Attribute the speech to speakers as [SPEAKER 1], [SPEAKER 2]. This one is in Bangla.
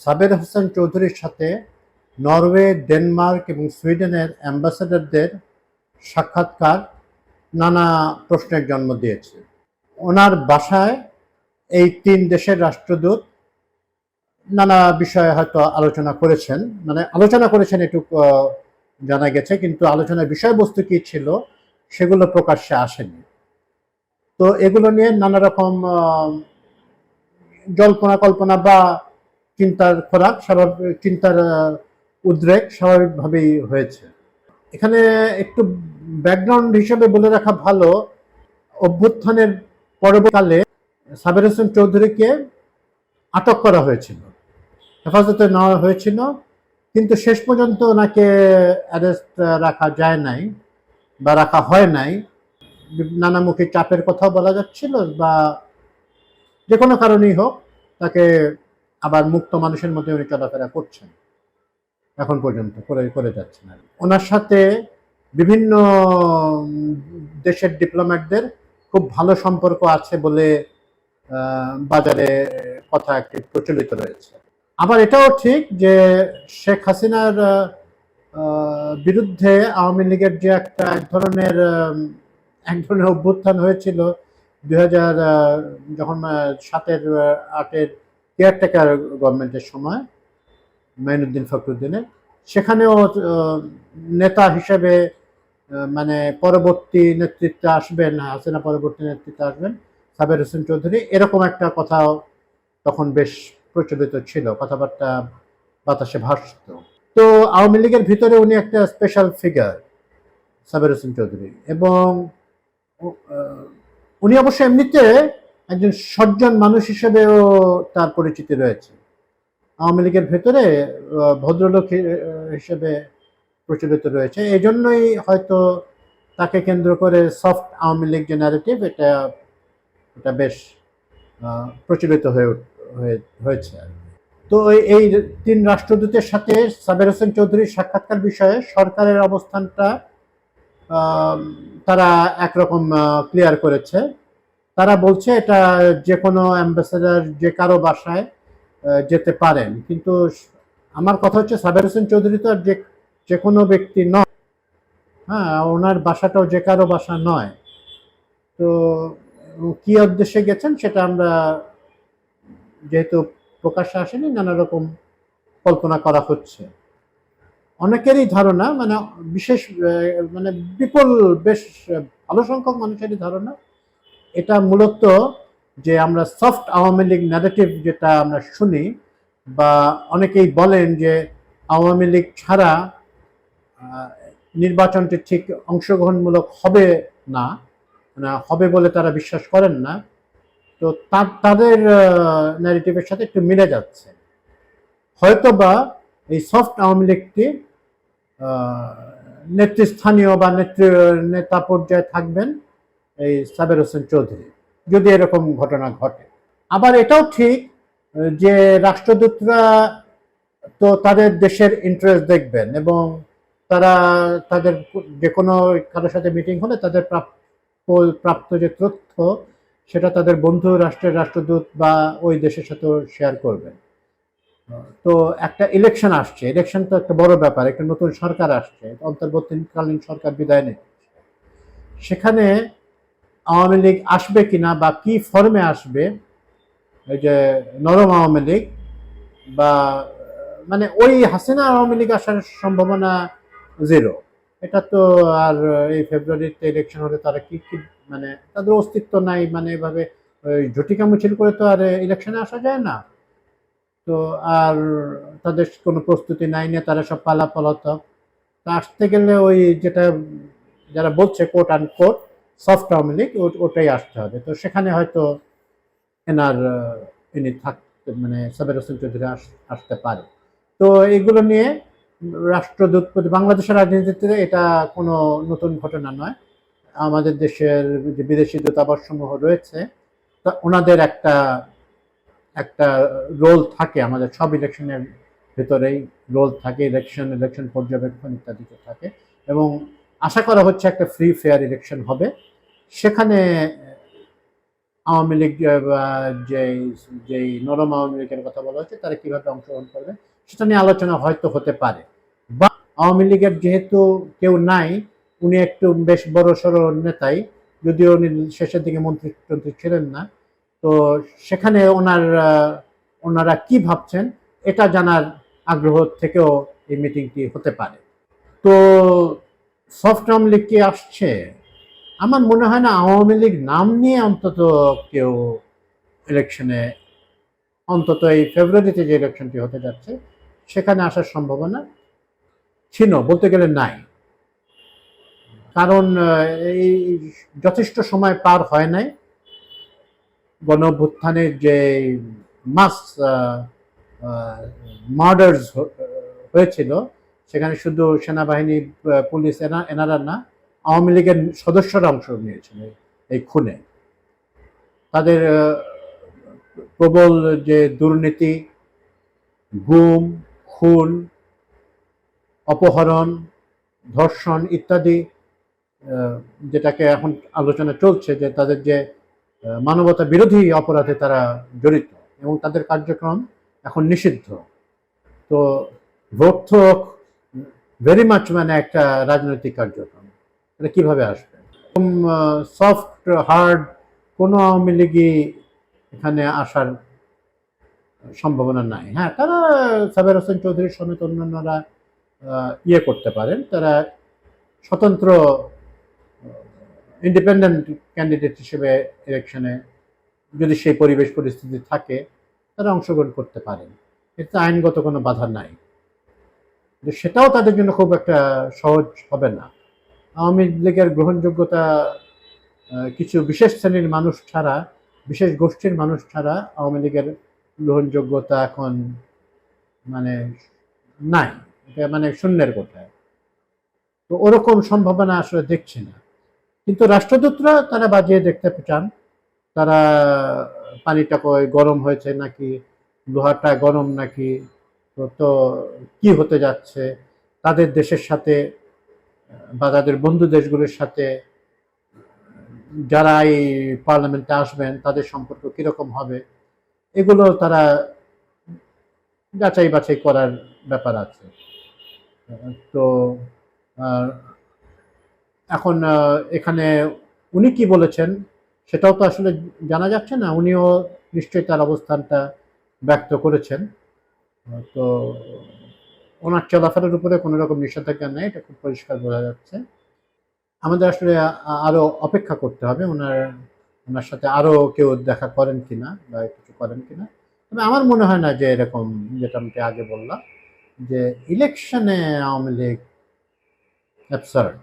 [SPEAKER 1] সাবের হোসেন চৌধুরীর সাথে নরওয়ে, ডেনমার্ক এবং সুইডেনের অ্যাম্বাসেডরদের সাক্ষাৎকার নানা প্রশ্নের জন্ম দিয়েছে। ওনার বাসায় এই ৩ দেশের রাষ্ট্রদূত নানা বিষয়ে হয়তো আলোচনা করেছেন, এটুকু জানা গেছে, কিন্তু আলোচনার বিষয়বস্তু কি ছিল সেগুলো প্রকাশ্যে আসেনি। তো এগুলো নিয়ে নানা রকম জল্পনা কল্পনা বা চিন্তার উদ্রেক স্বাভাবিকভাবেই হয়েছে। এখানে একটু ব্যাকগ্রাউন্ড হিসেবে বলে রাখা ভালো, অভ্যুত্থানের পরবর্তীকালে সাবের হোসেন চৌধুরীকে আটক করা হয়েছিল, হেফাজতে নেওয়া হয়েছিল, কিন্তু শেষ পর্যন্ত ওনাকে অ্যারেস্ট রাখা যায় নাই বা রাখা হয় নাই। নানামুখী চাপের কথাও বলা যাচ্ছিল, বা যে কোনো কারণেই হোক তাকে আবার মুক্ত মানুষের মধ্যে উনি চলাফেরা করছেন, এখন পর্যন্ত করে যাচ্ছেন। ওনার সাথে বিভিন্ন দেশের ডিপ্লোম্যাটদের খুব ভালো সম্পর্ক আছে বলে বাজারে কথা একটি প্রচলিত রয়েছে। আবার এটাও ঠিক যে শেখ হাসিনার বিরুদ্ধে আওয়ামী লীগের যে এক ধরনের অভ্যুত্থান হয়েছিল 2000 যখন 7-8 কেয়ারটেকার গভর্নমেন্টের সময় মাইনুদ্দিন ফখরুদ্দিনের, সেখানেও নেতা হিসেবে মানে পরবর্তী নেতৃত্বে আসবেন, হাসিনা পরবর্তী নেতৃত্বে আসবেন সাবের হোসেন চৌধুরী, এরকম একটা কথাও তখন বেশ প্রচলিত ছিল, কথাবার্তা বাতাসে ভাসত। তো আওয়ামী লীগের ভিতরে উনি একটা স্পেশাল ফিগার সাবের হোসেন চৌধুরী, এবং উনি অবশ্য এমনিতে একজন সজ্জন মানুষ হিসেবেও তার পরিচিতি রয়েছে। আওয়ামী লীগের ভেতরে ভদ্রলোক হিসেবে প্রচলিত রয়েছে। এই জন্যই হয়তো তাকে কেন্দ্র করে সফট আওয়ামী লীগ যে ন্যারেটিভ, এটা বেশ প্রচলিত হয়েছে। তো এই ৩ রাষ্ট্রদূতের সাথে সাবের হোসেন চৌধুরীর সাক্ষাৎকার বিষয়ে সরকারের অবস্থানটা তারা একরকম ক্লিয়ার করেছে। তারা বলছে এটা যে কোনো অ্যাম্বাসেডর যে কারো বাসায় যেতে পারেন, কিন্তু আমার কথা হচ্ছে সাবের হোসেন চৌধুরী তো আর যে কোনো ব্যক্তি নয়, হ্যাঁ, ওনার বাসাটাও যে কারো বাসা নয়। তো কি উদ্দেশ্যে গেছেন সেটা আমরা, যেহেতু প্রকাশ্যে আসেনি, নানা রকম কল্পনা করা হচ্ছে। অনেকেরই ধারণা, মানে বিশেষ মানে বিপুল বেশ ভালো সংখ্যক মানুষেরই ধারণা এটা মূলত যে আমরা সফট আওয়ামী লীগ ন্যারেটিভ যেটা আমরা শুনি, বা অনেকেই বলেন যে আওয়ামী লীগ ছাড়া নির্বাচনটি ঠিক অংশগ্রহণমূলক হবে না, মানে হবে বলে তারা বিশ্বাস করেন না। তো তাদের ন্যারেটিভের সাথে একটু মিলে যাচ্ছে। হয়তোবা এই সফট আওয়ামী লীগটি নেতৃস্থানীয় বা নেতা পর্যায়ে থাকবেন এই সাবের হোসেন চৌধুরী, যদি এরকম ঘটনা ঘটে। আবার এটাও ঠিক যে রাষ্ট্রদূতরা তো তাদের দেশের ইন্টারেস্ট দেখবেন, এবং তারা তাদের যে কোনো কারোর সাথে মিটিং হলে তাদের প্রাপ্ত যে তথ্য সেটা তাদের বন্ধু রাষ্ট্রের রাষ্ট্রদূত বা ওই দেশের সাথেও শেয়ার করবেন। তো একটা ইলেকশন আসছে, ইলেকশন তো একটা বড় ব্যাপার, একটা নতুন সরকার আসছে, অন্তর্বর্তীকালীন সরকার বিদায় নিচ্ছে। সেখানে আওয়ামী লীগ আসবে কিনা বা কি ফর্মে আসবে, এই যে নরম আওয়ামী লীগ বা মানে ওই হাসিনা আওয়ামী লীগ আসার সম্ভাবনা জিরো। এটা তো আর এই ফেব্রুয়ারিতে ইলেকশন হলে তারা কি মানে তাদের অস্তিত্ব নাই, মানে এভাবে ঝটিকা মিছিল করে তো আর ইলেকশনে আসা যায় না। তো আর তাদের কোনো প্রস্তুতি নাই, নিয়ে তারা সব পলাতক। তা আসতে গেলে ওই যেটা যারা বলছে quote and quote soft Awami League, ওটাই আসতে হবে। তো সেখানে হয়তো ইনি থাকতে, মানে সাবের হোসেন চৌধুরী আসতে পারে। তো এগুলো নিয়ে রাষ্ট্রদূত, বাংলাদেশের রাজনীতিতে এটা কোনো নতুন ঘটনা নয়। আমাদের দেশের যে বিদেশি দূতাবাস সমূহ রয়েছে, তা ওনাদের একটা রোল থাকে, আমাদের সব ইলেকশনের ভেতরেই রোল থাকে, ইলেকশন পর্যবেক্ষণ ইত্যাদিতে থাকে, এবং আশা করা হচ্ছে একটা ফ্রি ফেয়ার ইলেকশন হবে। সেখানে আওয়ামী লীগ বা যেই নরম আওয়ামী লীগের কথা বলা হচ্ছে তারা কিভাবে অংশগ্রহণ করবে সেটা নিয়ে আলোচনা হয়তো হতে পারে। বা আওয়ামী লীগের যেহেতু কেউ নাই, উনি একটু বেশ বড় সড়ো নেতাই, যদিও উনি শেষের দিকে মন্ত্রী ছিলেন না, তো সেখানে ওনারা কি ভাবছেন এটা জানার আগ্রহ থেকেও এই মিটিংটি হতে পারে। তো সফট আওয়ামী লীগ কি আসছে? আমার মনে হয় না আওয়ামী লীগ নাম নিয়ে অন্তত কেউ ইলেকশনে, অন্তত এই ফেব্রুয়ারিতে যে ইলেকশনটি হতে যাচ্ছে সেখানে আসার সম্ভাবনা ছিল বলতে গেলে নাই। কারণ এই যথেষ্ট সময় পার হয় নাই। গণ অভ্যুত্থানের যে মাস মার্ডার্স হয়েছিল, সেখানে শুধু সেনাবাহিনী, পুলিশ এনারা না, আওয়ামী লীগের সদস্যরা অংশ নিয়েছিল এই খুনে। তাদের প্রবল যে দুর্নীতি, গুম, খুন, অপহরণ, ধর্ষণ ইত্যাদি, যেটাকে এখন আলোচনা চলছে যে তাদের যে মানবতা বিরোধী অপরাধে তারা জড়িত এবং তাদের কার্যক্রম এখন নিষিদ্ধ। তো ভোট তো ভেরি মাচ মানে একটা রাজনৈতিক কার্যক্রম, এটা কিভাবে আসবে? সফট হার্ড কোনো আওয়ামী লীগই এখানে আসার সম্ভাবনা নাই। হ্যাঁ, তারা সাবের হোসেন চৌধুরী সমেত অন্যান্যরা ইয়ে করতে পারেন, তারা স্বতন্ত্র ইন্ডিপেন্ডেন্ট ক্যান্ডিডেট হিসেবে ইলেকশনে যদি সেই পরিবেশ পরিস্থিতি থাকে তারা অংশগ্রহণ করতে পারেন, এতে আইনগত কোনো বাধা নাই। সেটাও তাদের জন্য খুব একটা সহজ হবে না। আওয়ামী লীগের গ্রহণযোগ্যতা কিছু বিশেষ শ্রেণীর মানুষ ছাড়া, বিশেষ গোষ্ঠীর মানুষ ছাড়া আওয়ামী লীগের গ্রহণযোগ্যতা এখন মানে নাই, এটা মানে শূন্যের কোঠায়। তো ওরকম সম্ভাবনা আসলে দেখছি না। কিন্তু রাষ্ট্রদূতরা তারা বাজিয়ে দেখতে চান, তারা পানিটা গরম হয়েছে নাকি, লোহাটা গরম নাকি, তো কি হতে যাচ্ছে, তাদের দেশের সাথে বা তাদের বন্ধু দেশগুলোর সাথে যারা এই পার্লামেন্টে আসবেন তাদের সম্পর্ক কিরকম হবে, এগুলো তারা যাচাই বাছাই করার ব্যাপার আছে। তো এখন এখানে উনি কি বলেছেন সেটাও তো আসলে জানা যাচ্ছে না। উনিও নিশ্চয়ই তার অবস্থানটা ব্যক্ত করেছেন। তো ওনার চলাফেরার উপরে কোনো রকম নিষেধাজ্ঞা নেই, এটা খুব পরিষ্কার বোঝা যাচ্ছে। আমাদের আসলে আরো অপেক্ষা করতে হবে ওনার সাথে আরো কেউ দেখা করেন কিনা বা কিছু করেন কিনা। তবে আমার মনে হয় না যে এরকম, যেটা আমি আগে বললাম যে ইলেকশনে আওয়ামী লীগ অ্যাবসার্ড।